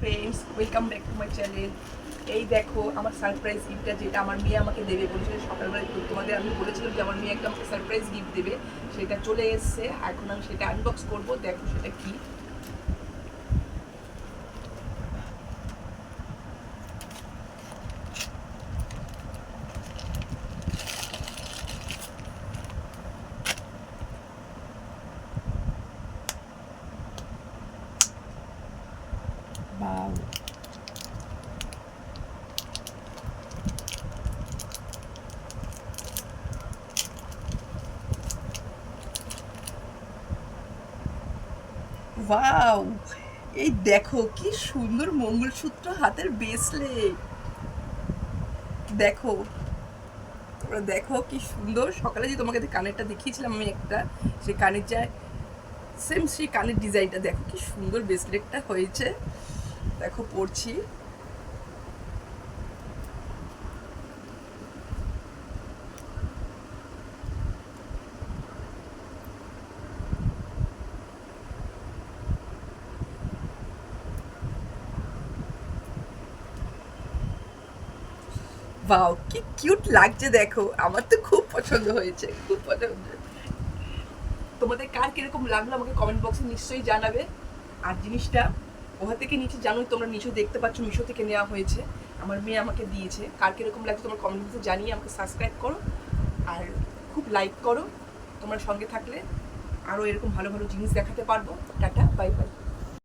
Friends, welcome back to my channel. এই দেখো আমার সারপ্রাইজ গিফটটা, যেটা আমার মেয়ে আমাকে দেবে বলেছিল সকালবেলা। তো তোমাদের আমি বলেছিলাম যে আমার মেয়ে একটা আমাকে সারপ্রাইজ গিফট দেবে, সেটা চলে এসছে। এখন আমি সেটা আনবক্স করবো। দেখো সেটা কি। বাও, ওয়াও, এই দেখো কি সুন্দর মঙ্গলসূত্র, হাতের ব্রেসলেট। দেখো, তোমরা দেখো কি সুন্দর। সকালে যে তোমাকে কানেরটা দেখিয়েছিলাম আমি একটা, সেই কানের যায় সেম সেই কানের ডিজাইনটা। দেখো কি সুন্দর ব্রেসলেটটা হয়েছে। দেখো পরছি। বাও, কি কিউট লাগছে। দেখো আমার তো খুব পছন্দ হয়েছে, খুব পছন্দ। তোমাদের কার কিরকম লাগলো আমাকে কমেন্ট বক্সে নিশ্চয়ই জানাবে। আর জিনিসটা ওহা থেকে নিচে জানোই, তোমরা নিচে দেখতে পাচ্ছ, মিশো থেকে নেওয়া হয়েছে। আমার মেয়ে আমাকে দিয়েছে। কার কিরকম লাগছে তোমার কমেন্ট বক্সে জানিয়ে আমাকে সাবস্ক্রাইব করো আর খুব লাইক করো। তোমরা সঙ্গে থাকলে আরও এরকম ভালো ভালো জিনিস দেখাতে পারবো। Tata, bye bye.